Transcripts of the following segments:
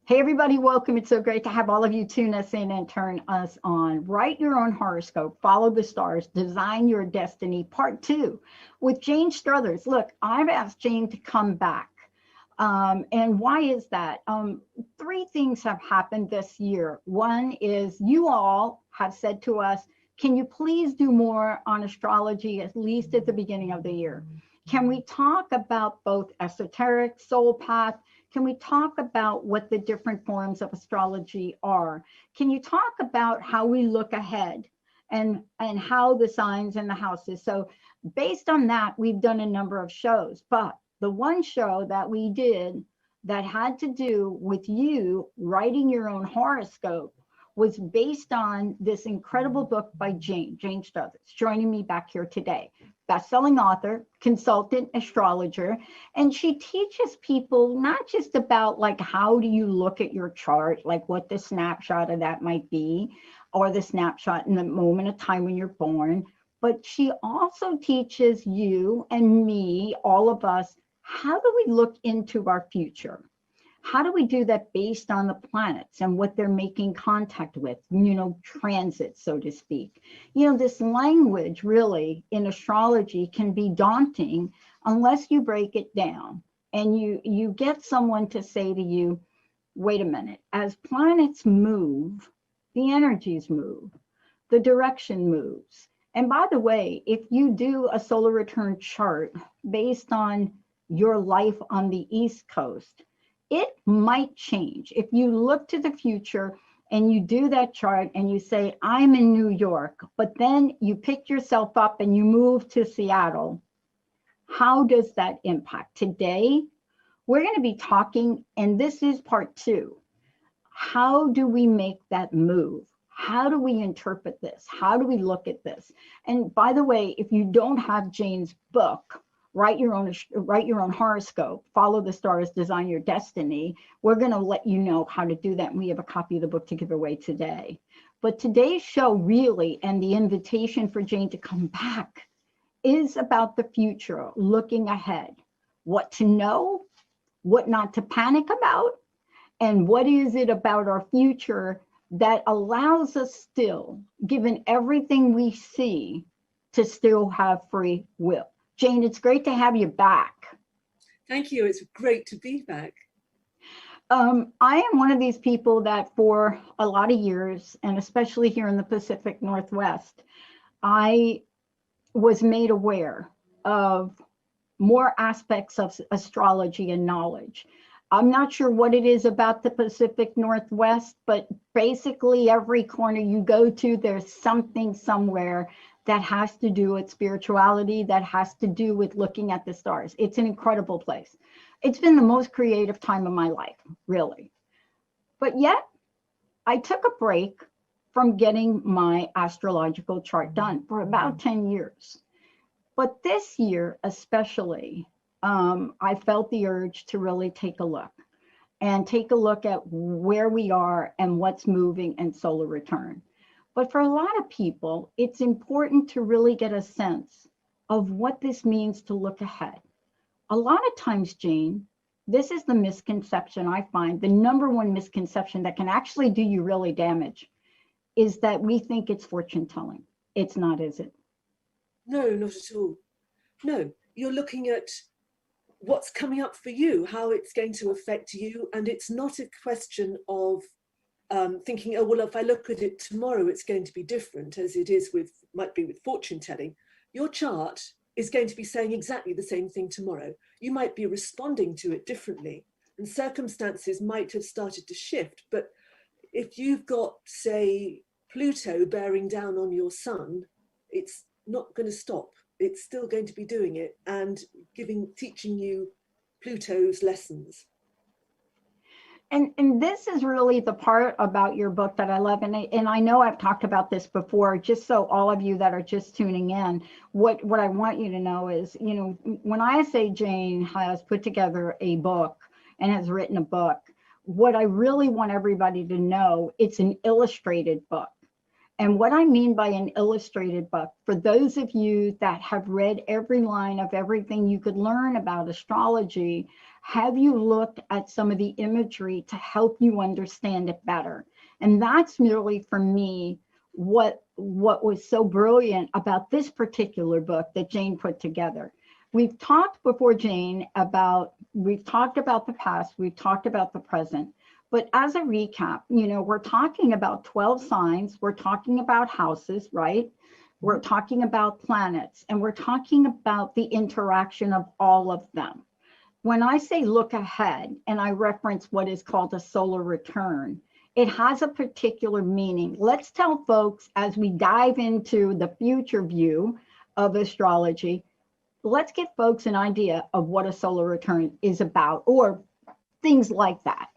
Hey, everybody, welcome. It's so great to have all of you tune us in and turn us on. Write your own horoscope, follow the stars, design your destiny, part two with Jane Struthers. Look, I've asked Jane to come back. And why is that? Three things have happened this year. One is you all have said to us, can you please do more on astrology, at least at the beginning of the year? Can we talk about both esoteric, soul path? Can we talk about what the different forms of astrology are? Can you talk about how we look ahead and how the signs and the houses? So based on that, we've done a number of shows, but the one show that we did that had to do with you writing your own horoscope was based on this incredible book by Jane Struthers, joining me back here today. Best-selling author, consultant, astrologer, and she teaches people not just about like how do you look at your chart, like what the snapshot of that might be, or the snapshot in the moment of time when you're born, but she also teaches you and me, all of us, how do we look into our future? How do we do that based on the planets and what they're making contact with, transit, so to speak? This language really in astrology can be daunting unless you break it down and you get someone to say to you, wait a minute, as planets move, the energies move, the direction moves. And by the way, if you do a solar return chart based on your life on the East Coast, it might change. If you look to the future and you do that chart and you say, I'm in New York, but then you pick yourself up and you move to Seattle, how does that impact? Today, we're going to be talking, and this is part two. How do we make that move? How do we interpret this? How do we look at this? And by the way, if you don't have Jane's book, write your own horoscope, follow the stars, design your destiny, we're going to let you know how to do that. And we have a copy of the book to give away today. But today's show really, and the invitation for Jane to come back, is about the future, looking ahead, what to know, what not to panic about, and what is it about our future that allows us still, given everything we see, to still have free will. Jane, it's great to have you back. Thank you. It's great to be back. I am one of these people that for a lot of years, and especially here in the Pacific Northwest, I was made aware of more aspects of astrology and knowledge. I'm not sure what it is about the Pacific Northwest, but basically every corner you go to, there's something somewhere that has to do with spirituality, that has to do with looking at the stars. It's an incredible place. It's been the most creative time of my life, really. But yet, I took a break from getting my astrological chart done for about 10 years. But this year, especially, I felt the urge to really take a look at where we are and what's moving in solar return. But for a lot of people, it's important to really get a sense of what this means to look ahead. A lot of times, Jane, this is the misconception I find, the number one misconception that can actually do you really damage, is that we think it's fortune telling. It's not, is it? No, not at all. No, you're looking at what's coming up for you, how it's going to affect you. And it's not a question of thinking, oh, well, if I look at it tomorrow, it's going to be different, as it is might be with fortune telling. Your chart is going to be saying exactly the same thing tomorrow. You might be responding to it differently, and circumstances might have started to shift. But if you've got, say, Pluto bearing down on your sun, it's not going to stop. It's still going to be doing it and teaching you Pluto's lessons. And this is really the part about your book that I love. And I know I've talked about this before, just so all of you that are just tuning in, what I want you to know is, when I say Jane has put together a book and has written a book, what I really want everybody to know, it's an illustrated book. And what I mean by an illustrated book, for those of you that have read every line of everything you could learn about astrology, have you looked at some of the imagery to help you understand it better? And that's really, for me, what was so brilliant about this particular book that Jane put together. We've talked before, Jane, we've talked about the past, we've talked about the present. But as a recap, we're talking about 12 signs, we're talking about houses, right? We're talking about planets, and we're talking about the interaction of all of them. When I say look ahead, and I reference what is called a solar return, it has a particular meaning. Let's tell folks, as we dive into the future view of astrology, let's give folks an idea of what a solar return is about, or things like that.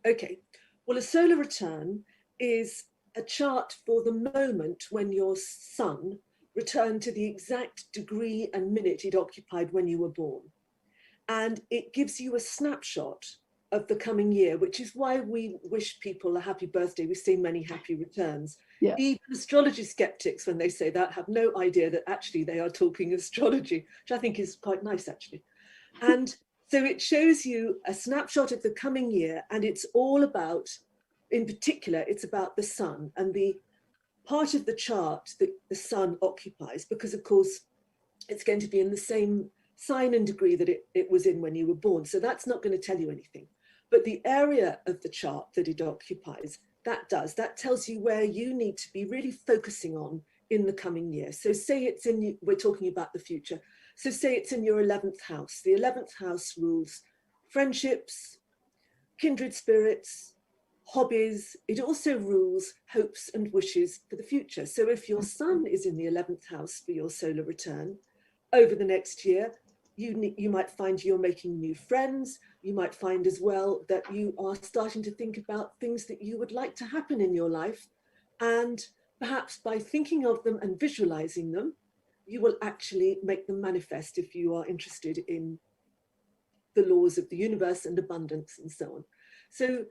Okay, well, a solar return is a chart for the moment when your sun returned to the exact degree and minute it occupied when you were born. And it gives you a snapshot of the coming year, which is why we wish people a happy birthday. We say many happy returns. Yeah. Even astrology skeptics, when they say that, have no idea that actually they are talking astrology, which I think is quite nice, actually. And so it shows you a snapshot of the coming year, and it's all about, in particular, it's about the sun and the part of the chart that the sun occupies, because of course it's going to be in the same sign and degree that it was in when you were born. So that's not going to tell you anything. But the area of the chart that it occupies, that tells you where you need to be really focusing on in the coming year. So say we're talking about the future. So say it's in your 11th house. The 11th house rules friendships, kindred spirits, hobbies. It also rules hopes and wishes for the future. So if your sun is in the 11th house for your solar return, over the next year, you might find you're making new friends. You might find as well that you are starting to think about things that you would like to happen in your life. And perhaps by thinking of them and visualizing them, you will actually make them manifest if you are interested in the laws of the universe and abundance and so on. So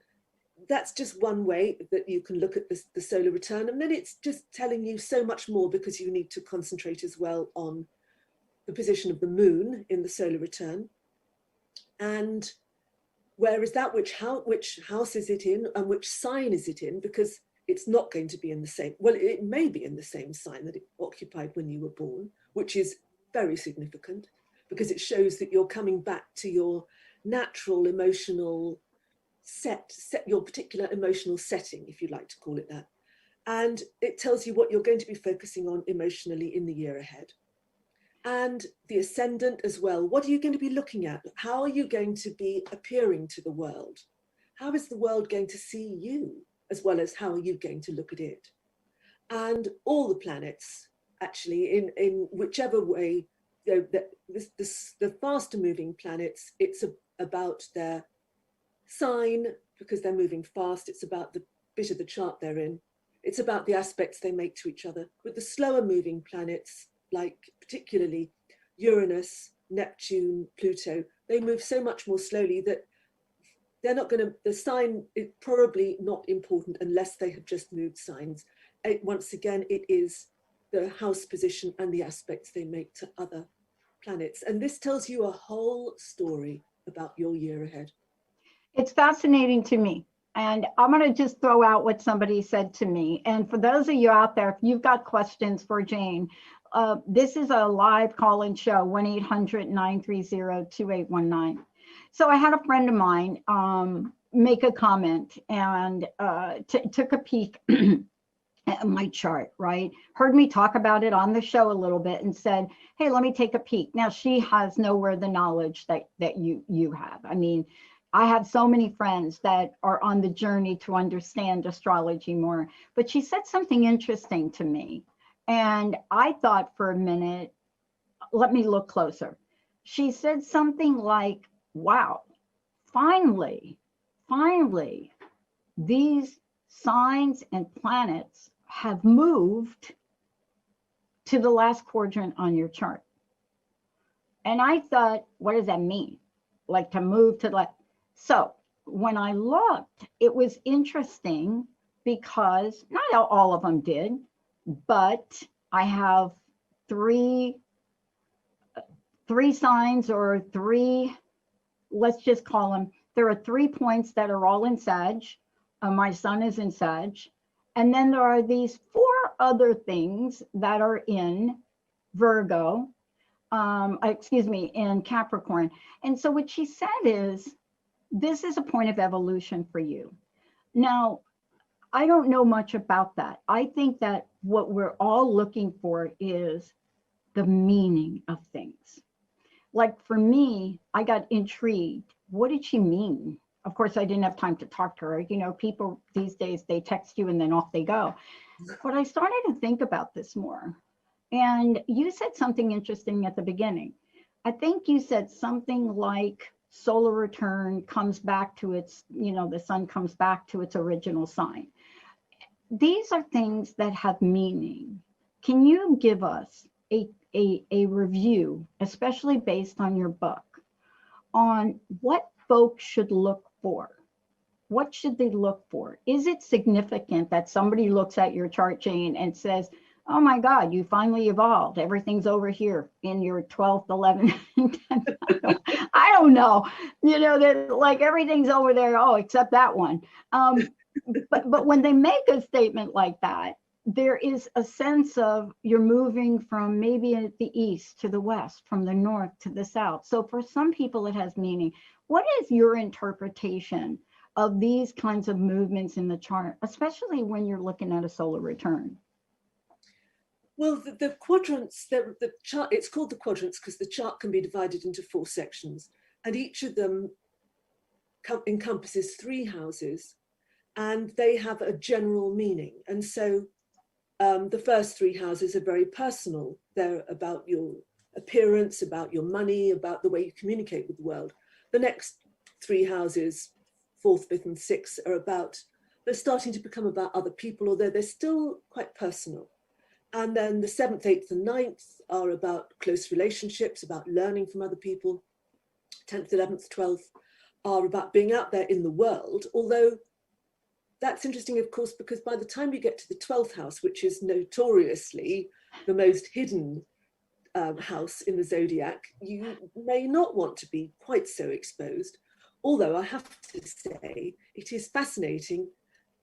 that's just one way that you can look at the solar return. And then it's just telling you so much more, because you need to concentrate as well on the position of the moon in the solar return. And where is that, which house is it in, and which sign is it in? Because it's not going to be in the same, well, it may be in the same sign that it occupied when you were born, which is very significant, because it shows that you're coming back to your natural emotional set your particular emotional setting, if you like to call it that. And it tells you what you're going to be focusing on emotionally in the year ahead. And the ascendant as well. What are you going to be looking at? How are you going to be appearing to the world? How is the world going to see you, as well as how are you going to look at it? And all the planets, actually, in whichever way, the faster moving planets, it's about their sign, because they're moving fast. It's about the bit of the chart they're in. It's about the aspects they make to each other. With the slower moving planets, like particularly Uranus, Neptune, Pluto, they move so much more slowly that they're not going to, the sign is probably not important unless they have just moved signs. Once again, it is the house position and the aspects they make to other planets. And this tells you a whole story about your year ahead. It's fascinating to me. And I'm going to just throw out what somebody said to me. And for those of you out there, if you've got questions for Jane, this is a live call-in show, 1-800-930-2819. So I had a friend of mine make a comment and took a peek at my chart, right? Heard me talk about it on the show a little bit and said, hey, let me take a peek. Now, she has nowhere the knowledge that you have. I mean, I have so many friends that are on the journey to understand astrology more, but she said something interesting to me. And I thought for a minute, let me look closer. She said something like, wow, finally, these signs and planets have moved to the last quadrant on your chart. And I thought, what does that mean? Like to move to the left? So when I looked, it was interesting because not all of them did, but I have three signs, or three, let's just call them, there are 3 points that are all in Sag. My sun is in Sag. And then there are these 4 other things that are in Virgo, in Capricorn. And so what she said is, this is a point of evolution for you. Now, I don't know much about that. I think that what we're all looking for is the meaning of things. Like for me, I got intrigued. What did she mean? Of course, I didn't have time to talk to her. You know, people these days, they text you and then off they go. But I started to think about this more. And you said something interesting at the beginning. I think you said something like solar return comes back to its, the sun comes back to its original sign. These are things that have meaning. Can you give us a review, especially based on your book, on what folks should look for? What should they look for? Is it significant that somebody looks at your chart, Jane, and says, oh my God, you finally evolved. Everything's over here in your 12th, 11th, 10th. I don't know. That like everything's over there. Oh, except that one. But when they make a statement like that, there is a sense of you're moving from maybe at the east to the west, from the north to the south. So for some people, it has meaning. What is your interpretation of these kinds of movements in the chart, especially when you're looking at a solar return? Well, the quadrants, the chart, it's called the quadrants because the chart can be divided into 4 sections, and each of them encompasses 3 houses, and they have a general meaning. And so the first 3 houses are very personal. They're about your appearance, about your money, about the way you communicate with the world. The next 3 houses, 4th, 5th, and 6th, they're starting to become about other people, although they're still quite personal. And then the 7th, 8th, and 9th are about close relationships, about learning from other people. 10th, 11th, 12th are about being out there in the world, although that's interesting, of course, because by the time you get to the 12th house, which is notoriously the most hidden house in the zodiac, you may not want to be quite so exposed. Although I have to say, it is fascinating,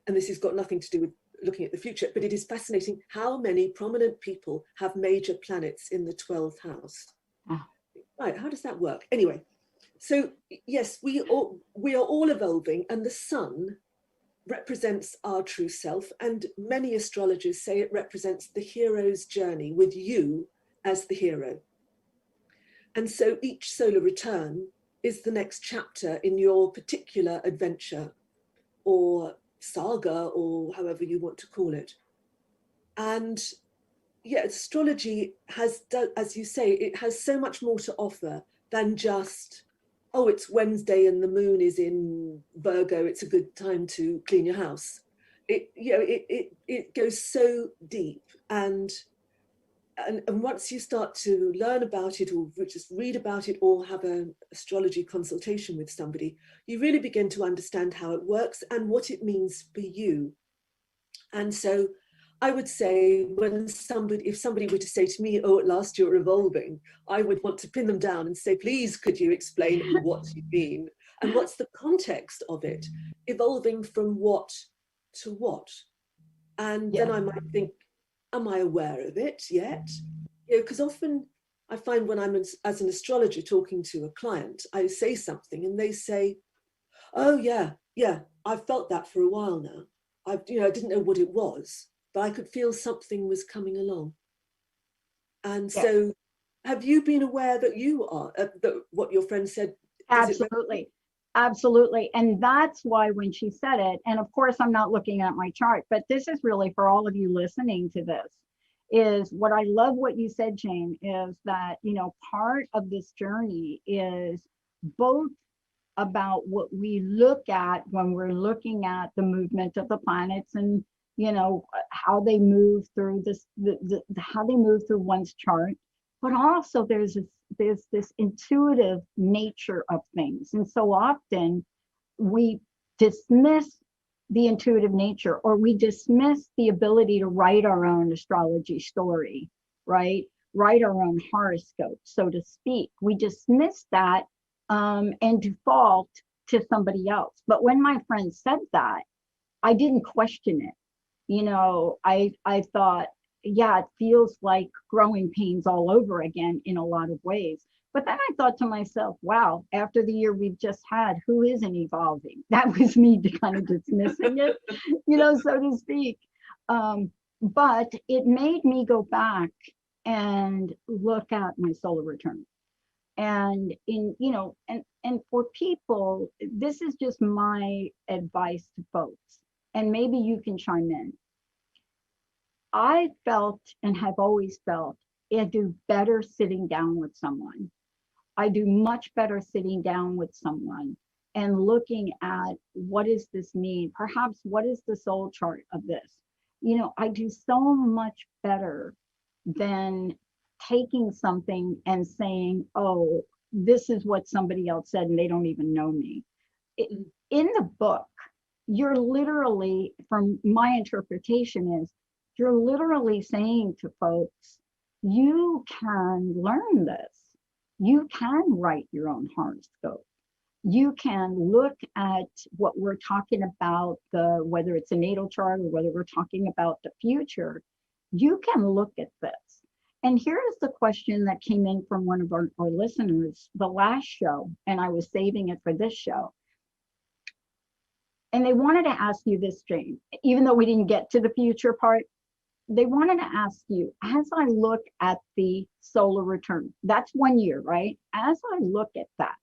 and this has got nothing to do with looking at the future, but it is fascinating how many prominent people have major planets in the 12th house. Oh. Right, how does that work? Anyway, so yes, we are all evolving, and the sun represents our true self, and many astrologers say it represents the hero's journey with you as the hero. And so each solar return is the next chapter in your particular adventure or saga, or however you want to call it. And yeah, astrology has, as you say, it has so much more to offer than just, oh, it's Wednesday and the moon is in Virgo, it's a good time to clean your house. It goes so deep, and once you start to learn about it, or just read about it, or have an astrology consultation with somebody, you really begin to understand how it works and what it means for you. And so I would say, if somebody were to say to me, oh, at last you're evolving, I would want to pin them down and say, please, could you explain what you mean? And what's the context of it? Evolving from what to what? And then I might think, am I aware of it yet? Because often I find when I'm as an astrologer talking to a client, I say something and they say, oh yeah, I've felt that for a while now. I didn't know what it was, but I could feel something was coming along. And so have you been aware that you are, that what your friend said? Absolutely. Absolutely. And that's why when she said it, and of course, I'm not looking at my chart, but this is really for all of you listening to this, is what I love what you said, Jane, is that, part of this journey is both about what we look at when we're looking at the movement of the planets and, how they move through this, how they move through one's chart, but also there's this intuitive nature of things. And so often we dismiss the intuitive nature, or we dismiss the ability to write our own astrology story, right? Write our own horoscope, so to speak. We dismiss that and default to somebody else. But when my friend said that, I didn't question it. I thought, yeah, it feels like growing pains all over again in a lot of ways. But then I thought to myself, wow, after the year we've just had, who isn't evolving? That was me kind of dismissing it, so to speak. But it made me go back and look at my solar return. And and for people, this is just my advice to folks, and maybe you can chime in. I felt and have always felt I do better sitting down with someone. I do much better sitting down with someone and looking at, what does this mean? Perhaps what is the soul chart of this? I do so much better than taking something and saying, oh, this is what somebody else said and they don't even know me. In the book, you're literally, from my interpretation is, you're literally saying to folks, you can learn this. You can write your own horoscope. You can look at what we're talking about, whether it's a natal chart or whether we're talking about the future. You can look at this. And here's the question that came in from one of our listeners, the last show, and I was saving it for this show. And they wanted to ask you this, Jane, even though we didn't get to the future part. They wanted to ask you, as I look at the solar return, that's 1 year, right? As I look at that,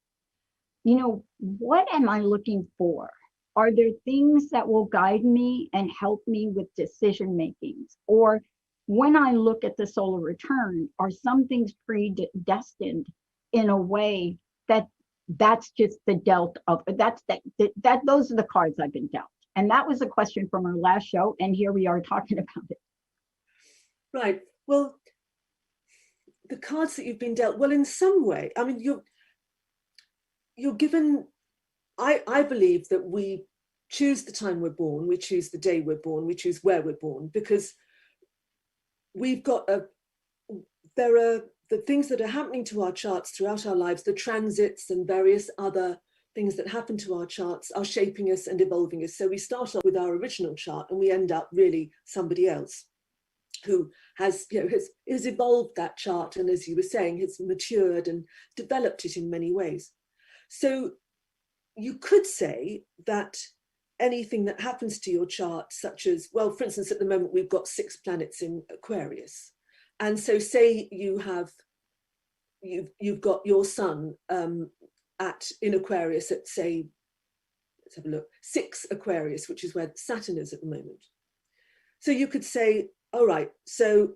what am I looking for? Are there things that will guide me and help me with decision makings? Or when I look at the solar return, are some things predestined in a way that's just the dealt of, that those are the cards I've been dealt. And that was a question from our last show, and here we are talking about it. Right. Well, the cards that you've been dealt, well, in some way, I mean, you're given, I believe that we choose the time we're born, we choose the day we're born, we choose where we're born, because we've got there are the things that are happening to our charts throughout our lives, the transits and various other things that happen to our charts are shaping us and evolving us. So we start off with our original chart and we end up really somebody else who has evolved that chart, and as you were saying, has matured and developed it in many ways. So you could say that anything that happens to your chart, such as, well, for instance, at the moment we've got 6 planets in Aquarius, and so say you've got your sun in Aquarius at, say, let's have a look, 6 Aquarius, which is where Saturn is at the moment. So you could say, all right, so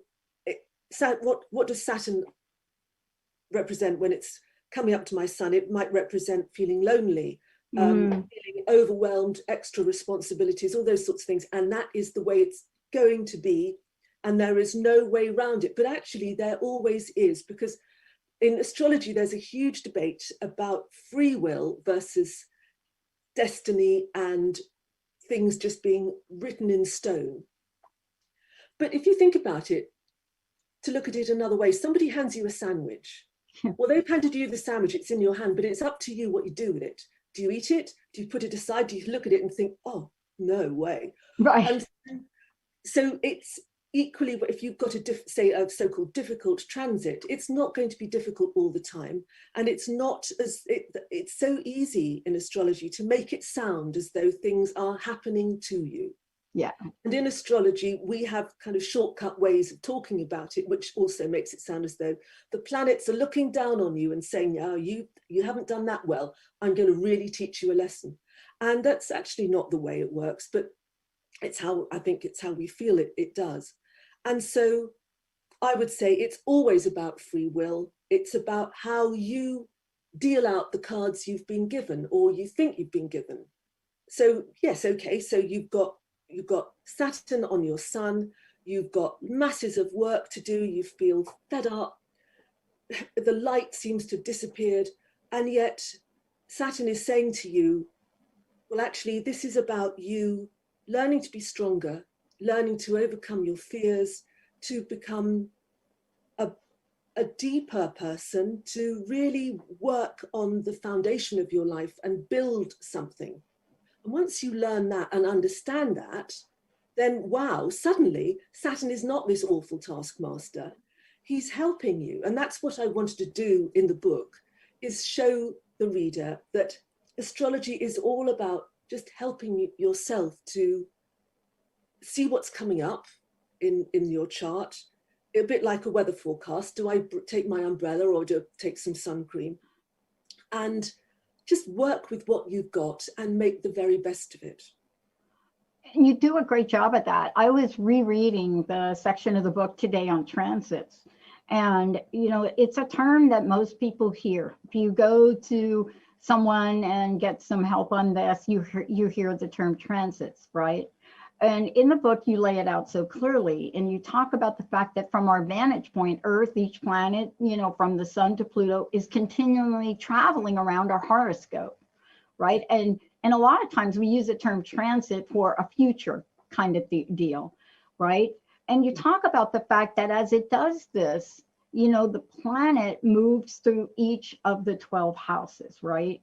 what does Saturn represent when it's coming up to my sun? It might represent feeling lonely, feeling overwhelmed, extra responsibilities, all those sorts of things. And that is the way it's going to be. And there is no way around it. But actually, there always is, because in astrology, there's a huge debate about free will versus destiny and things just being written in stone. But if you think about it, to look at it another way, somebody hands you a sandwich. Well, they've handed you the sandwich, it's in your hand, but it's up to you what you do with it. Do you eat it? Do you put it aside? Do you look at it and think, oh, no way? Right. And so it's equally, if you've got a so-called difficult transit, it's not going to be difficult all the time. And it's not it's so easy in astrology to make it sound as though things are happening to you. Yeah. And in astrology, we have kind of shortcut ways of talking about it, which also makes it sound as though the planets are looking down on you and saying, oh, you haven't done that well. I'm going to really teach you a lesson. And that's actually not the way it works, but I think it's how we feel it does. And so I would say it's always about free will. It's about how you deal out the cards you've been given or you think you've been given. So yes, okay, so you've got Saturn on your sun, you've got masses of work to do, you feel fed up, the light seems to have disappeared, and yet Saturn is saying to you, well, actually, this is about you learning to be stronger, learning to overcome your fears, to become a deeper person, to really work on the foundation of your life and build something. And once you learn that and understand that, then wow, suddenly Saturn is not this awful taskmaster. He's helping you. And that's what I wanted to do in the book, is show the reader that astrology is all about just helping yourself to see what's coming up in your chart. A bit like a weather forecast. Do I take my umbrella or do I take some sun cream? And just work with what you've got and make the very best of it. And you do a great job at that. I was rereading the section of the book today on transits. And, you know, it's a term that most people hear. If you go to someone and get some help on this, you hear the term transits, right? And in the book, you lay it out so clearly, and you talk about the fact that from our vantage point, Earth, each planet, you know, from the sun to Pluto, is continually traveling around our horoscope, right? And a lot of times we use the term transit for a future kind of deal, right? And you talk about the fact that as it does this, you know, the planet moves through each of the 12 houses, right?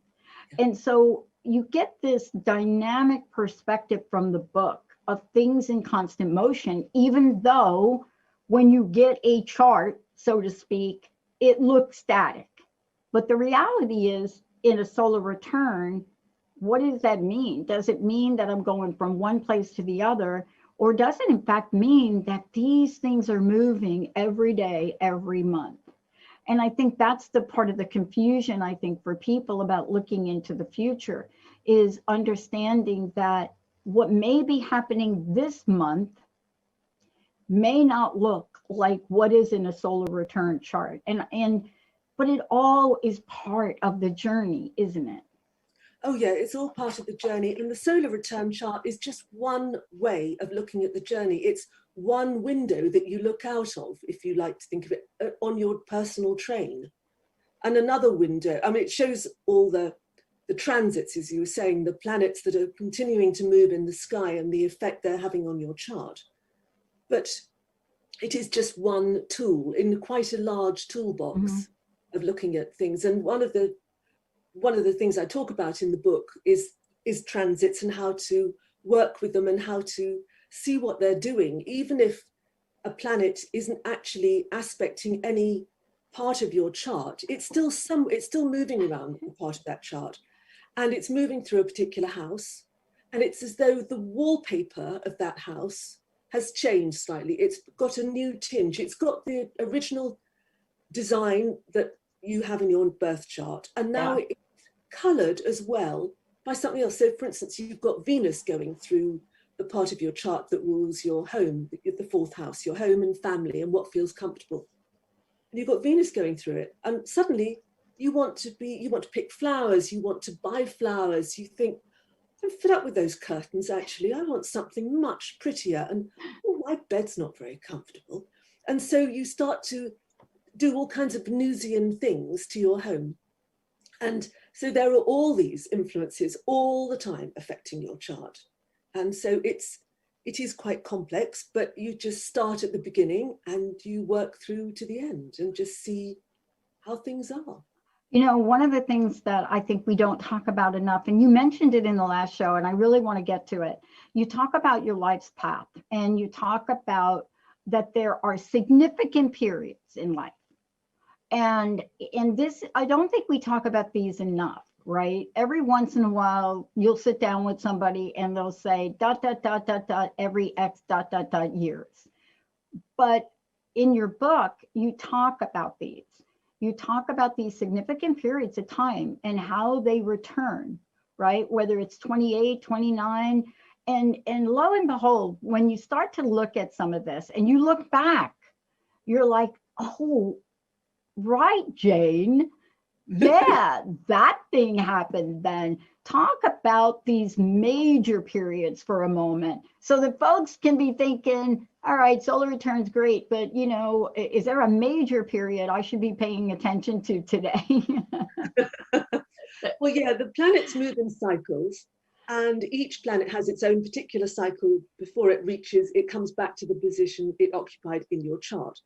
And so you get this dynamic perspective from the book of things in constant motion, even though when you get a chart, so to speak, it looks static. But the reality is, in a solar return, what does that mean? Does it mean that I'm going from one place to the other? Or does it in fact mean that these things are moving every day, every month? And I think that's the part of the confusion, I think, for people about looking into the future, is understanding that what may be happening this month may not look like what is in a solar return chart. But it all is part of the journey, isn't it? Oh yeah, it's all part of the journey. And the solar return chart is just one way of looking at the journey. It's one window that you look out of, if you like to think of it, on your personal train. And another window, I mean, it shows all the transits, as you were saying, the planets that are continuing to move in the sky and the effect they're having on your chart. But it is just one tool in quite a large toolbox of looking at things. And one of the things I talk about in the book is transits and how to work with them and how to see what they're doing, even if a planet isn't actually aspecting any part of your chart. It's still moving around a part of that chart. And it's moving through a particular house. And it's as though the wallpaper of that house has changed slightly. It's got a new tinge. It's got the original design that you have in your birth chart. And now it's colored as well by something else. So for instance, you've got Venus going through the part of your chart that rules your home, the fourth house, your home and family and what feels comfortable. And you've got Venus going through it. And suddenly you want to pick flowers, you want to buy flowers, you think, I'm fed up with those curtains, actually. I want something much prettier. And my bed's not very comfortable. And so you start to do all kinds of Venusian things to your home. And so there are all these influences all the time affecting your chart. And so it is quite complex, but you just start at the beginning and you work through to the end and just see how things are. You know, one of the things that I think we don't talk about enough, and you mentioned it in the last show, and I really want to get to it. You talk about your life's path, and you talk about that there are significant periods in life. And in this, I don't think we talk about these enough, right? Every once in a while, you'll sit down with somebody and they'll say, ... every X ... years. But in your book, you talk about these. You talk about these significant periods of time and how they return, right? Whether it's 28, 29, and lo and behold, when you start to look at some of this and you look back, you're like, oh, right, Jane. Yeah, that thing happened then. Talk about these major periods for a moment so that folks can be thinking, all right, solar return's great, but you know, is there a major period I should be paying attention to today? Well, yeah, the planets move in cycles. And each planet has its own particular cycle before it comes back to the position it occupied in your chart.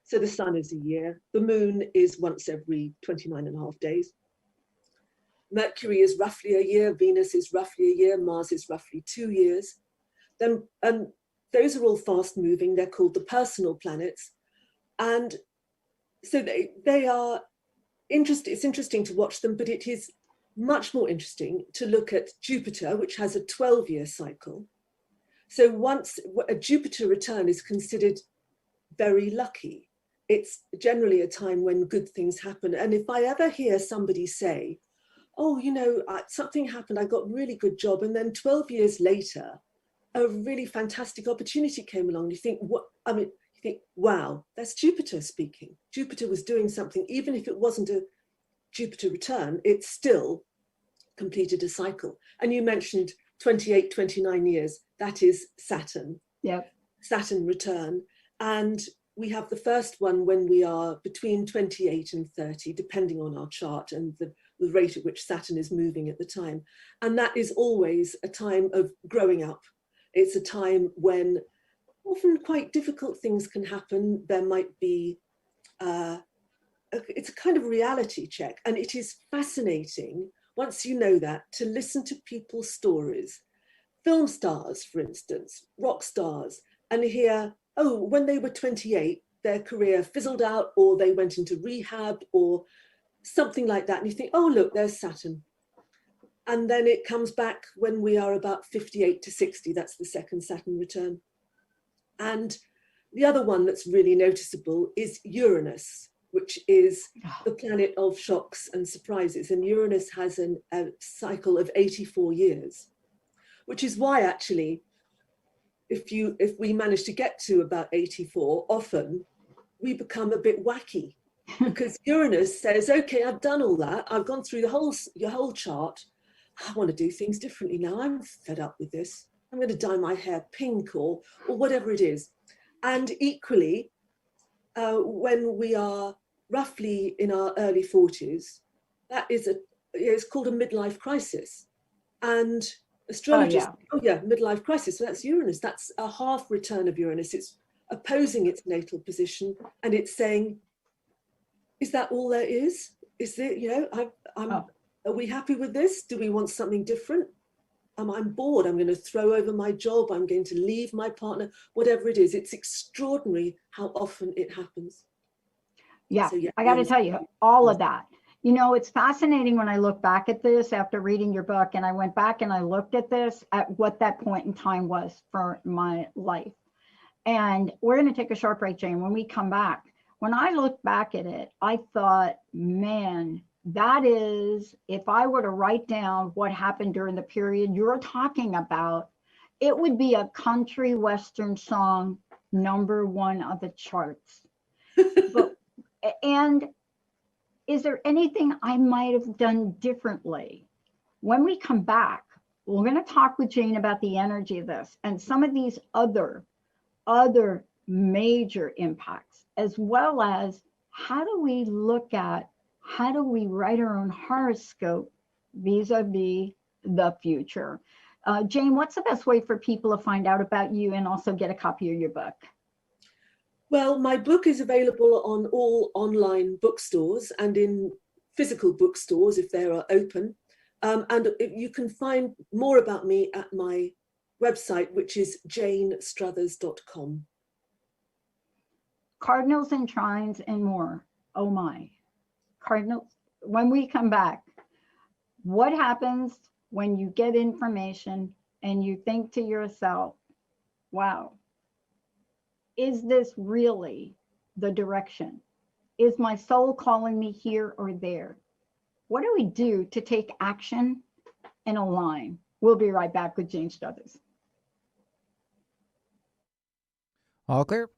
So the sun is a year, the moon is once every 29.5 days. Mercury is roughly a year, Venus is roughly a year, Mars is roughly 2 years. Then, and those are all fast moving, they're called the personal planets. And so they are interesting, it's interesting to watch them, but it is much more interesting to look at Jupiter, which has a 12-year cycle. So once a Jupiter return is considered very lucky. It's generally a time when good things happen. And if I ever hear somebody say, oh, you know, something happened, I got a really good job, and then 12 years later, a really fantastic opportunity came along, you think, you think, wow, that's Jupiter speaking. Jupiter was doing something, even if it wasn't a Jupiter return, it still completed a cycle. And you mentioned 28, 29 years, that is Saturn. Yep. Saturn return. And we have the first one when we are between 28 and 30, depending on our chart and the rate at which Saturn is moving at the time. And that is always a time of growing up. It's a time when often quite difficult things can happen. There might be, it's a kind of reality check. And it is fascinating, once you know that, to listen to people's stories. Film stars, for instance, rock stars, and hear, oh, when they were 28, their career fizzled out, or they went into rehab, or something like that. And you think, oh, look, there's Saturn. And then it comes back when we are about 58 to 60. That's the second Saturn return. And the other one that's really noticeable is Uranus, which is the planet of shocks and surprises. And Uranus has a cycle of 84 years, which is why actually, if we manage to get to about 84, often we become a bit wacky because Uranus says, okay, I've done all that. I've gone through your whole chart. I want to do things differently now. I'm fed up with this. I'm going to dye my hair pink or whatever it is. And equally, when we are roughly in our early 40s, it's called a midlife crisis. And astrologers, midlife crisis. So that's Uranus. That's a half return of Uranus. It's opposing its natal position, and it's saying, "Is that all there is? Is there? You know, are we happy with this? Do we want something different? I'm bored. I'm going to throw over my job. I'm going to leave my partner. Whatever it is, it's extraordinary how often it happens." Yeah, so, I got to tell you, all of that. You know, it's fascinating when I look back at this after reading your book, and I went back and I looked at this, at what that point in time was for my life. And we're going to take a short break, Jane. When we come back, when I look back at it, I thought, man, that is, if I were to write down what happened during the period you're talking about, it would be a country western song, #1 of the charts. And is there anything I might have done differently? When we come back, we're going to talk with Jane about the energy of this and some of these other major impacts, as well as how do we write our own horoscope vis-a-vis the future. Jane, what's the best way for people to find out about you and also get a copy of your book? Well, my book is available on all online bookstores and in physical bookstores if they are open. And you can find more about me at my website, which is janestruthers.com. Cardinals and trines and more. Oh my. Cardinals, when we come back, what happens when you get information and you think to yourself, wow, is this really the direction? Is my soul calling me here or there? What do we do to take action and align? We'll be right back with Jane Struthers. All clear.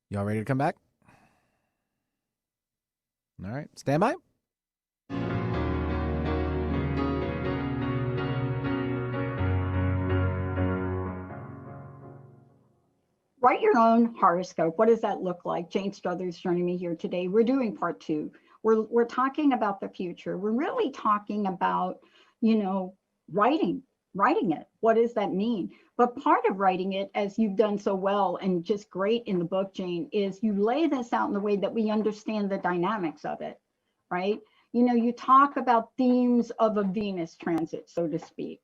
Y'all ready to come back? All right, stand by. Write your own horoscope. What does that look like? Jane Struthers joining me here today. We're doing part two. We're talking about the future. We're really talking about, writing it. What does that mean? But part of writing it, as you've done so well and just great in the book, Jane, is you lay this out in the way that we understand the dynamics of it, right? You talk about themes of a Venus transit, so to speak.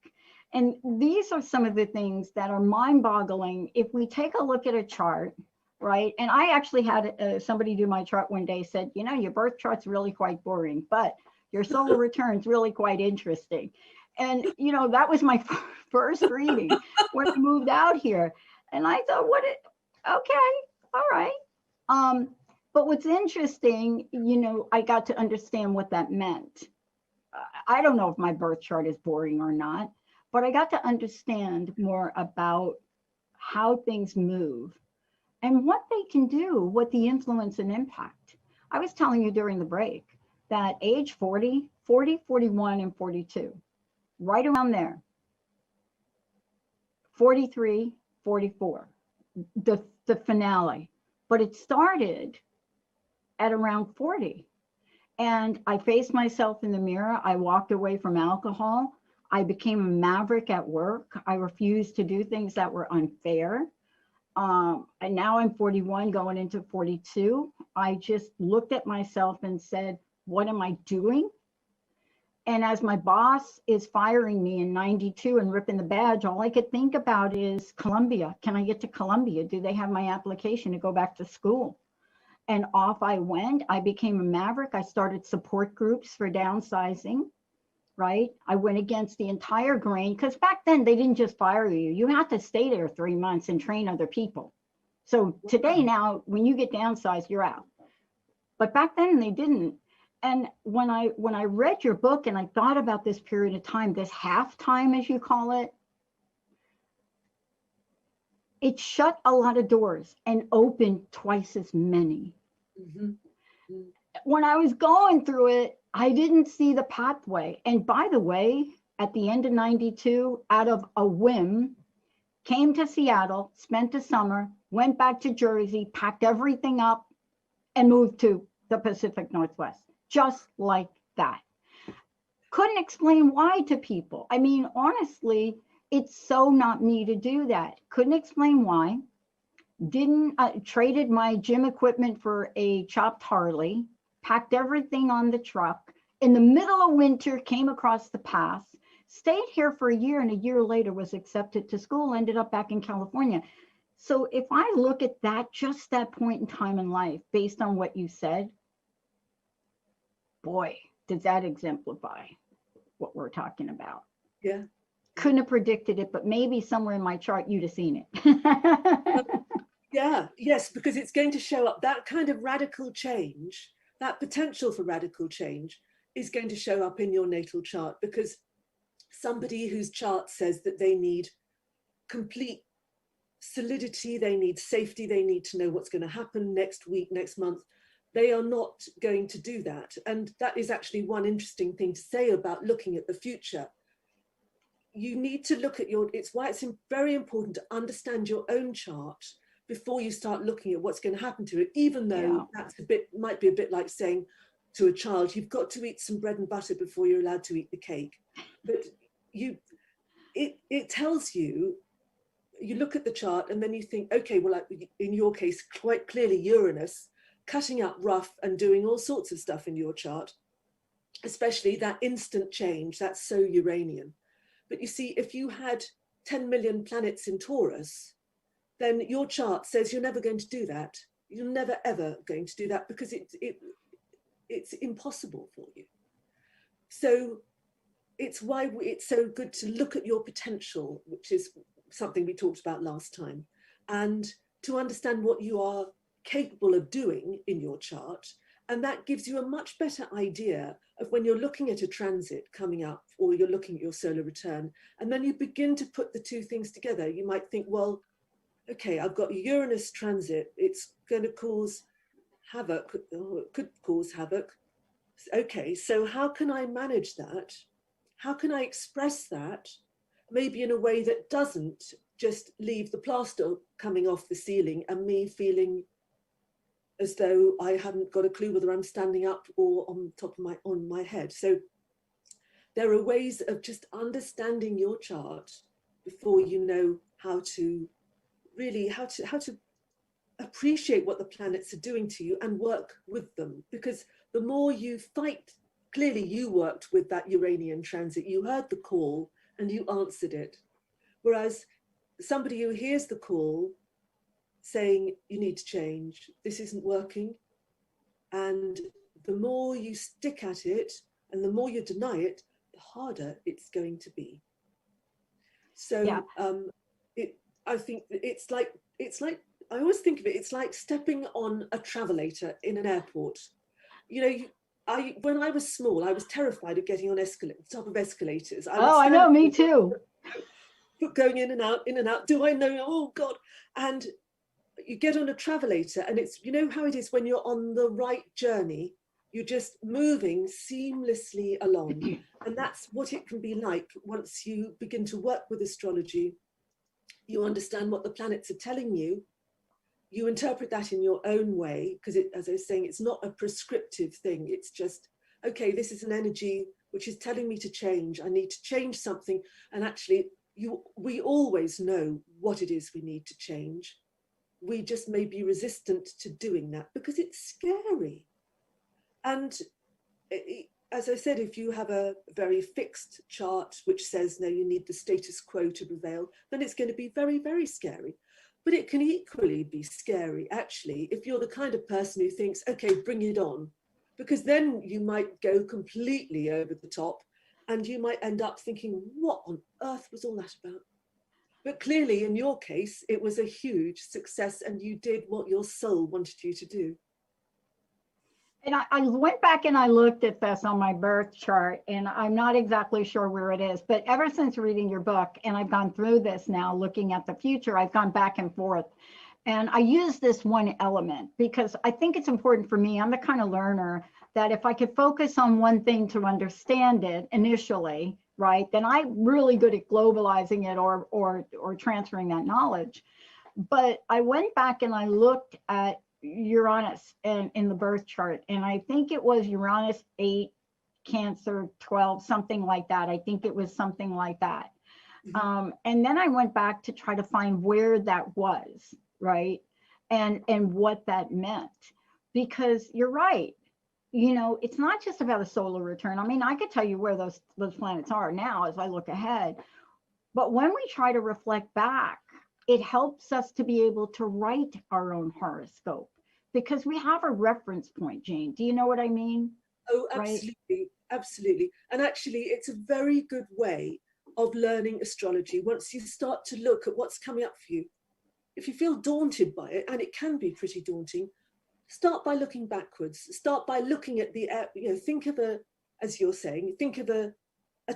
And these are some of the things that are mind-boggling. If we take a look at a chart, right? And I actually had somebody do my chart one day, said, your birth chart's really quite boring, but your solar return's really quite interesting. And, that was my first reading when I moved out here. And I thought, okay, all right. But what's interesting, I got to understand what that meant. I don't know if my birth chart is boring or not, but I got to understand more about how things move and what they can do, what the influence and impact. I was telling you during the break that age 40, 41, and 42, right around there, 43, 44, the finale. But it started at around 40. And I faced myself in the mirror. I walked away from alcohol. I became a maverick at work. I refused to do things that were unfair. And now I'm 41, going into 42. I just looked at myself and said, what am I doing? And as my boss is firing me in 92 and ripping the badge, all I could think about is Columbia. Can I get to Columbia? Do they have my application to go back to school? And off I went. I became a maverick. I started support groups for downsizing. Right? I went against the entire grain because back then they didn't just fire you. You had to stay there 3 months and train other people. So today now, when you get downsized, you're out. But back then they didn't. And when I read your book and I thought about this period of time, this halftime, as you call it, it shut a lot of doors and opened twice as many. Mm-hmm. Mm-hmm. When I was going through it, I didn't see the pathway. And by the way, at the end of 92, out of a whim, came to Seattle, spent the summer, went back to Jersey, packed everything up, and moved to the Pacific Northwest, just like that. Couldn't explain why to people. I mean, honestly, it's so not me to do that. Couldn't explain why. Didn't traded my gym equipment for a chopped Harley, packed everything on the truck. In the middle of winter, came across the pass, stayed here for a year, and a year later was accepted to school, ended up back in California. So if I look at that, just that point in time in life, based on what you said, boy, does that exemplify what we're talking about. Yeah. Couldn't have predicted it, but maybe somewhere in my chart, you'd have seen it. Yeah, yes, because it's going to show up. That kind of radical change, that potential for radical change is going to show up in your natal chart, because somebody whose chart says that they need complete solidity, they need safety, they need to know what's going to happen next week, next month, they are not going to do that. And that is actually one interesting thing to say about looking at the future. You need to look at it's why it's very important to understand your own chart before you start looking at what's going to happen to it, even though that's might be a bit like saying to a child, you've got to eat some bread and butter before you're allowed to eat the cake. But it tells you, you look at the chart and then you think, okay, well, in your case, quite clearly Uranus, cutting up rough and doing all sorts of stuff in your chart, especially that instant change, that's so Uranian. But you see, if you had 10 million planets in Taurus, then your chart says you're never going to do that. You're never, ever going to do that because it's impossible for you. So it's why it's so good to look at your potential, which is something we talked about last time, and to understand what you are capable of doing in your chart. And that gives you a much better idea of when you're looking at a transit coming up, or you're looking at your solar return, and then you begin to put the two things together. You might think, well, okay, I've got Uranus transit. It's going to cause havoc, or it could cause havoc. Okay, so how can I manage that? How can I express that? Maybe in a way that doesn't just leave the plaster coming off the ceiling and me feeling as though I haven't got a clue whether I'm standing up or on top of my head. So there are ways of just understanding your chart before you know how to really how to appreciate what the planets are doing to you and work with them. Because the more you fight, clearly you worked with that Uranian transit, you heard the call and you answered it. Whereas somebody who hears the call saying, you need to change, this isn't working. And the more you stick at it and the more you deny it, the harder it's going to be. So Yeah. I think it's like, I always think of it, it's like stepping on a travelator in an airport. You know, when I was small, I was terrified of getting on top of escalators. I know, me too. Going in and out. Do I know? Oh God. And you get on a travelator and it's, you know how it is when you're on the right journey, you're just moving seamlessly along. And that's what it can be like once you begin to work with astrology. You understand what the planets are telling you. You interpret that in your own way, because as I was saying, it's not a prescriptive thing. It's just, okay, this is an energy which is telling me to change. I need to change something. And actually, we always know what it is we need to change. We just may be resistant to doing that because it's scary. And as I said, if you have a very fixed chart which says, no, you need the status quo to prevail, then it's going to be very, very scary. But it can equally be scary, actually, if you're the kind of person who thinks, okay, bring it on, because then you might go completely over the top and you might end up thinking, what on earth was all that about? But clearly, in your case, it was a huge success and you did what your soul wanted you to do. And I went back and I looked at this on my birth chart, and I'm not exactly sure where it is, but ever since reading your book, and I've gone through this now, looking at the future, I've gone back and forth. And I use this one element because I think it's important for me. I'm the kind of learner that if I could focus on one thing to understand it initially, right, then I'm really good at globalizing it or transferring that knowledge. But I went back and I looked at Uranus in the birth chart, and I think it was Uranus 8, Cancer 12, something like that. I think it was something like that. And then I went back to try to find where that was, right, and what that meant, because you're right. You know, it's not just about a solar return. I mean, I could tell you where those planets are now as I look ahead, but when we try to reflect back, it helps us to be able to write our own horoscope because we have a reference point, Jane. Do you know what I mean? Oh, absolutely, right? Absolutely. And actually, it's a very good way of learning astrology once you start to look at what's coming up for you. If you feel daunted by it, and it can be pretty daunting, start by looking backwards. Start by looking at think of as you're saying, think of a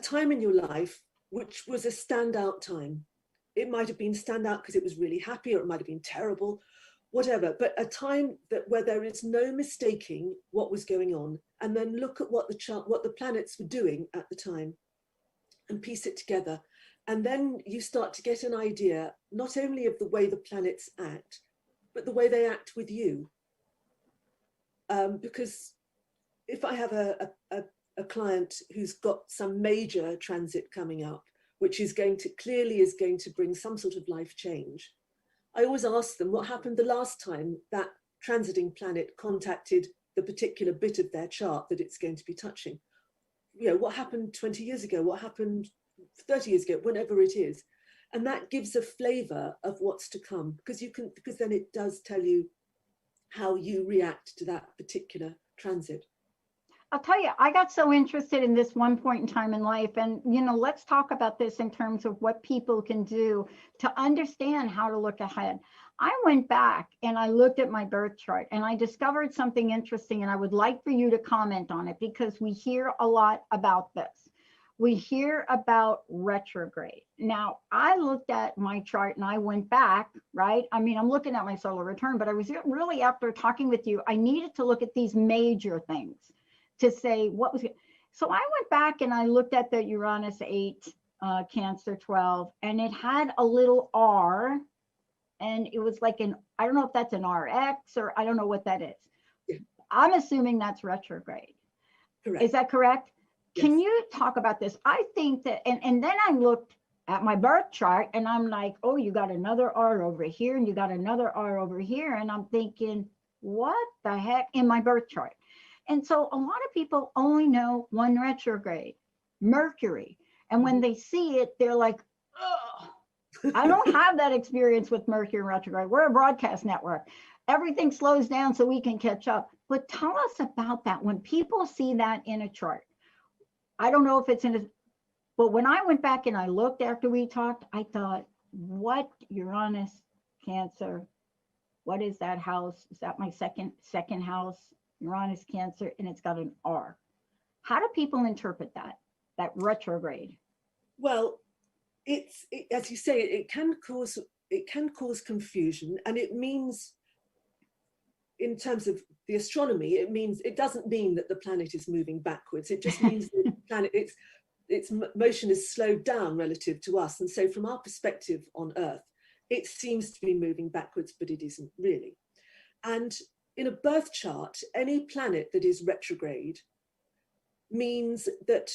time in your life which was a standout time. It might have been standout because it was really happy, or it might have been terrible, whatever, but a time where there is no mistaking what was going on, and then look at what the planets were doing at the time and piece it together. And then you start to get an idea, not only of the way the planets act, but the way they act with you. Because if I have a client who's got some major transit coming up, which is going to bring some sort of life change, I always ask them what happened the last time that transiting planet contacted the particular bit of their chart that it's going to be touching. You know, what happened 20 years ago? What happened 30 years ago? Whenever it is. And that gives a flavor of what's to come, because then it does tell you how you react to that particular transit. I'll tell you, I got so interested in this one point in time in life, and let's talk about this in terms of what people can do to understand how to look ahead. I went back and I looked at my birth chart and I discovered something interesting, and I would like for you to comment on it because we hear a lot about this. we hear about retrograde. Now, I looked at my chart and I went back, right? I mean, I'm looking at my solar return, but I was really, after talking with you, I needed to look at these major things to say what was. So I went back and I looked at the Uranus 8, Cancer 12, and it had a little R, and it was like I don't know if that's an RX or I don't know what that is. Yeah. I'm assuming that's retrograde. Correct. Is that correct? Yes. Can you talk about this? I think that, and then I looked at my birth chart and I'm like, oh, you got another R over here and you got another R over here. And I'm thinking, what the heck in my birth chart? And so a lot of people only know one retrograde, Mercury. And when they see it, they're like, oh, I don't have that experience with Mercury retrograde. We're a broadcast network. Everything slows down so we can catch up. But tell us about that. When people see that in a chart, I don't know if it's in a, but when I went back and I looked after we talked, I thought, what Uranus, Cancer, what is that house? Is that my second house? Uranus, Cancer, and it's got an R. How do people interpret that retrograde? Well, as you say, it can cause confusion, and it means, in terms of the astronomy, it doesn't mean that the planet is moving backwards. It just means that the planet, its motion is slowed down relative to us. And so from our perspective on Earth, it seems to be moving backwards, but it isn't really. And in a birth chart, any planet that is retrograde means that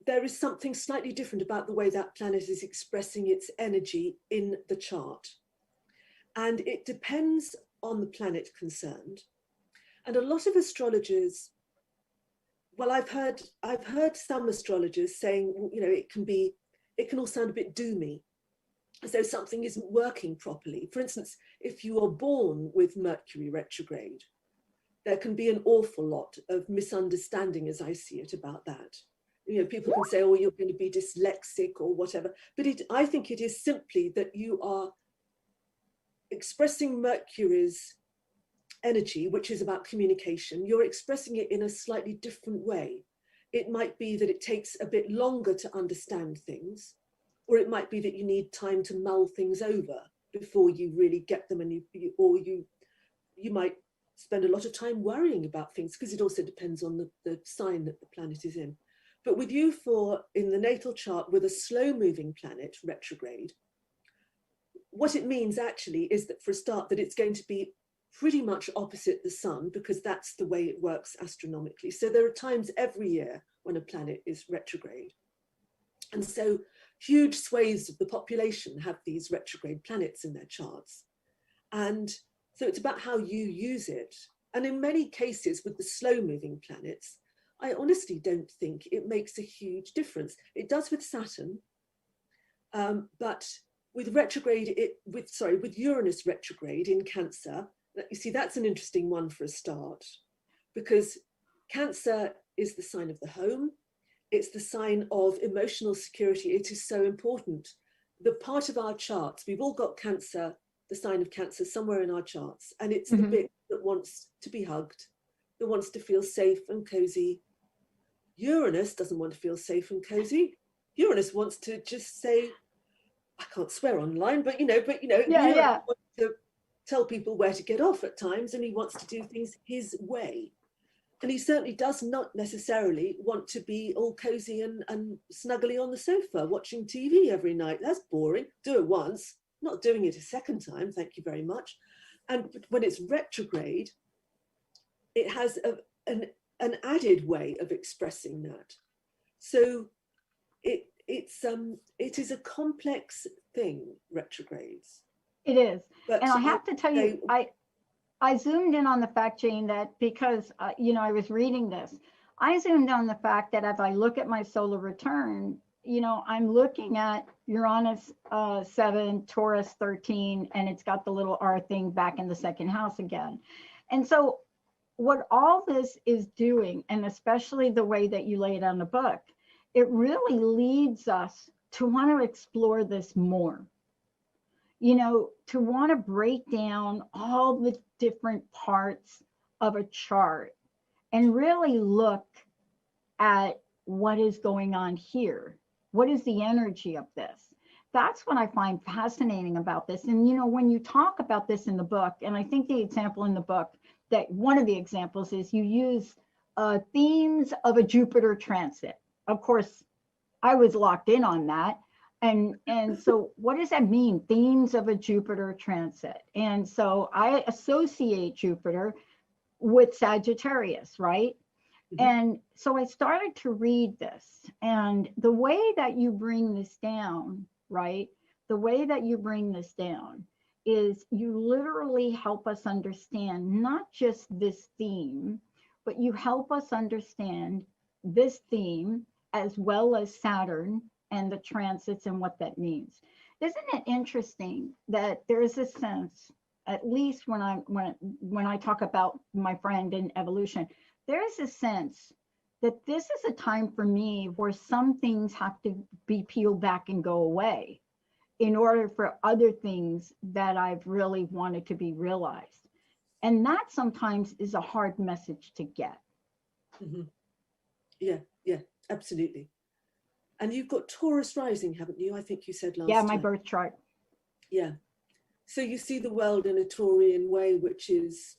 there is something slightly different about the way that planet is expressing its energy in the chart. And it depends on the planet concerned. And a lot of astrologers, well, I've heard some astrologers saying, you know, it can all sound a bit doomy, as though something isn't working properly. For instance, if you are born with Mercury retrograde, there can be an awful lot of misunderstanding, as I see it, about that. You know, people can say, oh, you're going to be dyslexic or whatever. But I think it is simply that you are expressing Mercury's energy, which is about communication. You're expressing it in a slightly different way. It might be that it takes a bit longer to understand things, or it might be that you need time to mull things over before you really get them, and you might spend a lot of time worrying about things, because it also depends on the sign that the planet is in. But with you in the natal chart with a slow moving planet retrograde, what it means actually is that, for a start, that it's going to be pretty much opposite the sun, because that's the way it works astronomically. So there are times every year when a planet is retrograde. And so huge swathes of the population have these retrograde planets in their charts. And so it's about how you use it. And in many cases with the slow moving planets, I honestly don't think it makes a huge difference. It does with Saturn, but with Uranus retrograde in Cancer, you see, that's an interesting one for a start, because Cancer is the sign of the home. It's the sign of emotional security. It is so important. The part of our charts, we've all got Cancer, the sign of Cancer somewhere in our charts, and it's the bit that wants to be hugged, that wants to feel safe and cozy. Uranus doesn't want to feel safe and cozy. Uranus wants to just say, I can't swear online, but Uranus wants to tell people where to get off at times, and he wants to do things his way. And he certainly does not necessarily want to be all cozy and snuggly on the sofa watching TV every night. That's boring. Do it once, not doing it a second time. Thank you very much. And when it's retrograde, it has an added way of expressing that. So it is a complex thing, retrogrades. It is. But and I have to tell you, I zoomed in on the fact, Jane, that because, I was reading this, I zoomed on the fact that as I look at my solar return, I'm looking at Uranus 7, Taurus 13, and it's got the little R thing back in the second house again. And so what all this is doing, and especially the way that you lay it on the book, it really leads us to want to explore this more. To want to break down all the different parts of a chart and really look at what is going on here? What is the energy of this? That's what I find fascinating about this. And, you know, when you talk about this in the book, and I think the example in the book, that one of the examples is you use themes of a Jupiter transit. Of course, I was locked in on that. And so what does that mean? Themes of a Jupiter transit. And so I associate Jupiter with Sagittarius, right? Mm-hmm. And so I started to read this, and the way that you bring this down, right? The way that you bring this down is you literally help us understand not just this theme, but you help us understand this theme as well as Saturn and the transits and what that means. Isn't it interesting that there's a sense, at least when I talk about my friend in evolution, there's a sense that this is a time for me where some things have to be peeled back and go away in order for other things that I've really wanted to be realized. And that sometimes is a hard message to get. Mm-hmm. Yeah, absolutely. And you've got Taurus rising, haven't you? I think you said last time. Yeah, my birth chart. Yeah. So you see the world in a Taurian way, which is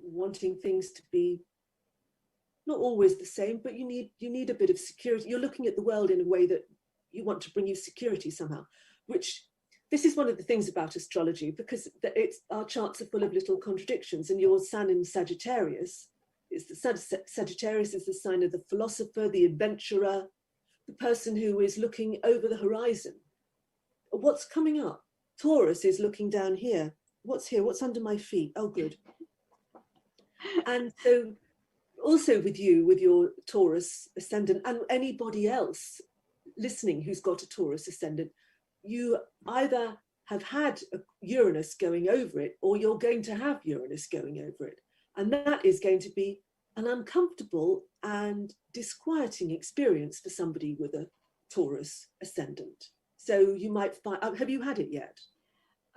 wanting things to be not always the same, but you need a bit of security. You're looking at the world in a way that you want to bring you security somehow, which this is one of the things about astrology, because our charts are full of little contradictions, and your sun in Sagittarius Sagittarius is the sign of the philosopher, the adventurer, the person who is looking over the horizon. What's coming up? Taurus is looking down here. What's here? What's under my feet? Oh, good. And so also with you, with your Taurus ascendant, and anybody else listening who's got a Taurus ascendant, you either have had a Uranus going over it, or you're going to have Uranus going over it. And that is going to be an uncomfortable and disquieting experience for somebody with a Taurus ascendant. So you might find, have you had it yet?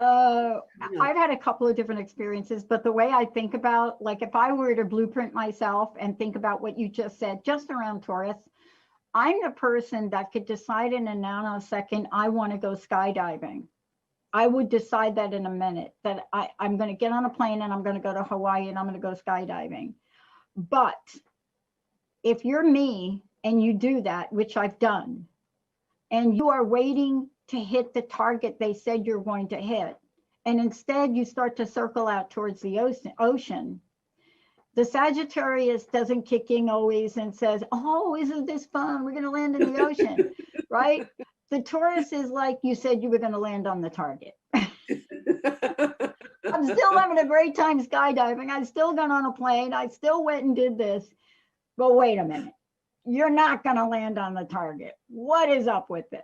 No. I've had a couple of different experiences, but the way I think about, like if I were to blueprint myself and think about what you just said, just around Taurus, I'm the person that could decide in a nanosecond, I want to go skydiving. I would decide that in a minute, that I'm going to get on a plane and I'm going to go to Hawaii and I'm going to go skydiving. But if you're me and you do that, which I've done, and you are waiting to hit the target they said you're going to hit, and instead you start to circle out towards the ocean, the Sagittarius doesn't kick in always and says, oh, isn't this fun? We're going to land in the ocean, right? The Taurus is like, you said you were going to land on the target. I'm still having a great time skydiving. I still got on a plane. I still went and did this. But wait a minute. You're not going to land on the target. What is up with this?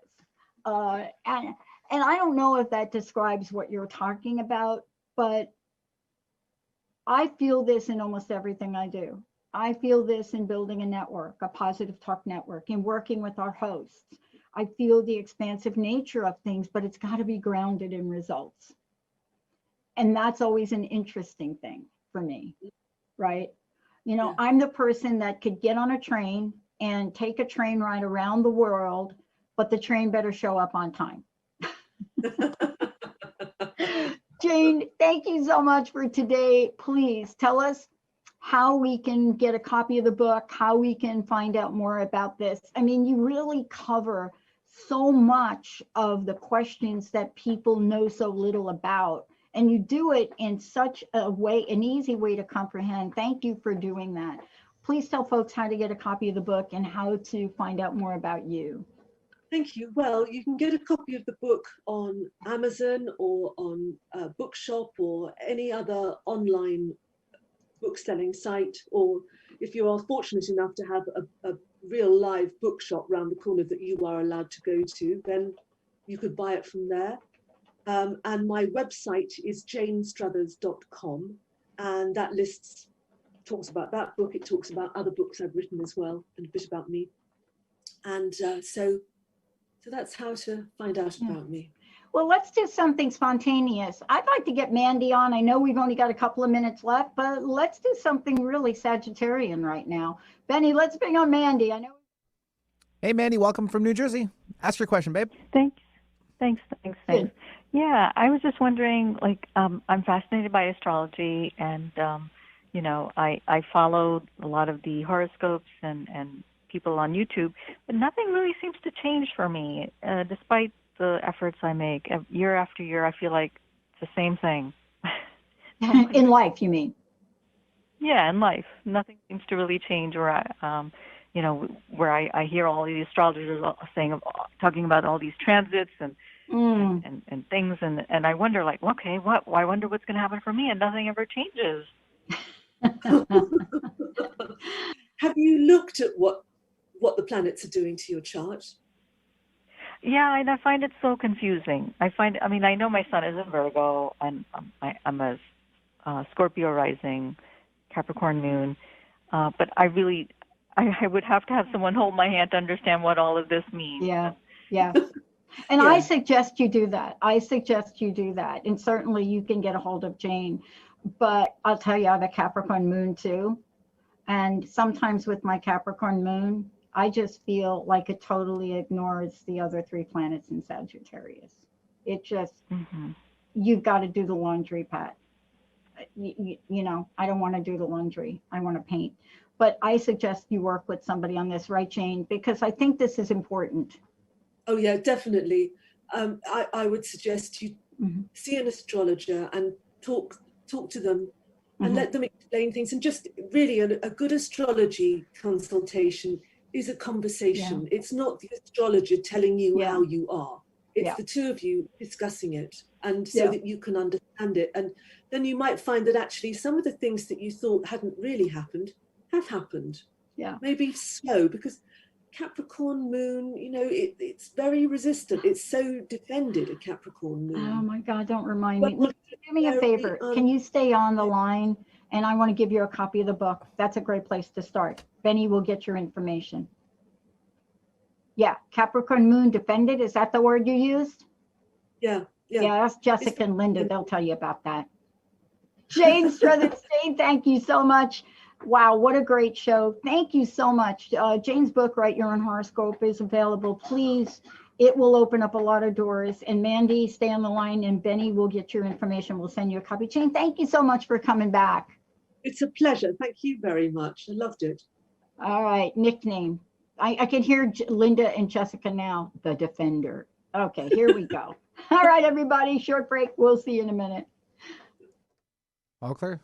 And I don't know if that describes what you're talking about, but I feel this in almost everything I do. I feel this in building a network, a positive talk network, in working with our hosts. I feel the expansive nature of things, but it's got to be grounded in results. And that's always an interesting thing for me, right? You know, yeah. I'm the person that could get on a train and take a train ride around the world, but the train better show up on time. Jane, thank you so much for today. Please tell us how we can get a copy of the book, how we can find out more about this. I mean, you really cover so much of the questions that people know so little about, and you do it in such a way, an easy way to comprehend. Thank you for doing that. Please tell folks how to get a copy of the book and how to find out more about you. Thank you. Well, you can get a copy of the book on Amazon or on Bookshop or any other online book-selling site, or if you are fortunate enough to have a real live bookshop round the corner that you are allowed to go to, then you could buy it from there. And my website is janestruthers.com, and that talks about that book. It talks about other books I've written as well, and a bit about me. And so that's how to find out about me. Well, let's do something spontaneous. I'd like to get Mandy on. I know we've only got a couple of minutes left, but let's do something really Sagittarian right now. Benny, let's bring on Mandy. I know. Hey, Mandy, welcome from New Jersey. Ask your question, babe. Thanks. Good. Yeah, I was just wondering, like, I'm fascinated by astrology, and I follow a lot of the horoscopes and people on YouTube, but nothing really seems to change for me, despite the efforts I make. Year after year, I feel like it's the same thing. In life, you mean? Yeah, in life, nothing seems to really change. Where I hear all these astrologers talking about all these transits and things, and I wonder, like, okay, I wonder what's going to happen for me, and nothing ever changes. Have you looked at what the planets are doing to your chart? Yeah, and I find it so confusing. I know my sun is in Virgo, and I'm a Scorpio rising, Capricorn moon, but I would have to have someone hold my hand to understand what all of this means. Yeah. And Yeah. I suggest you do that. And certainly you can get a hold of Jane. But I'll tell you, I have a Capricorn moon too. And sometimes with my Capricorn moon, I just feel like it totally ignores the other 3 planets in Sagittarius. It just, you've got to do the laundry, Pat. You know, I don't want to do the laundry. I want to paint. But I suggest you work with somebody on this, right, Jane? Because I think this is important. Oh yeah, definitely. I would suggest you see an astrologer and talk to them and let them explain things. And just really a good astrology consultation is a conversation. Yeah. It's not the astrologer telling you how you are. It's Yeah. the two of you discussing it, and so that you can understand it. And then you might find that actually some of the things that you thought hadn't really happened have happened. Yeah. Maybe slow, because Capricorn moon, you know, it's very resistant. It's so defended, a Capricorn moon. Oh my God, don't remind me. But Do me a favor. Can you stay on the line? And I want to give you a copy of the book. That's a great place to start. Benny will get your information. Yeah, Capricorn moon defended. Is that the word you used? Yeah. Yeah, that's Jessica and Linda. They'll tell you about that. Jane Struthers, Jane, thank you so much. Wow, what a great show. Thank you so much. Jane's book, Write Your Own Horoscope, is available. Please, it will open up a lot of doors. And Mandy, stay on the line, and Benny will get your information. We'll send you a copy. Jane, thank you so much for coming back. It's a pleasure. Thank you very much. I loved it. All right, nickname. I can hear Linda and Jessica now, the Defender. Okay, here we go. All right, everybody, short break. We'll see you in a minute. All clear?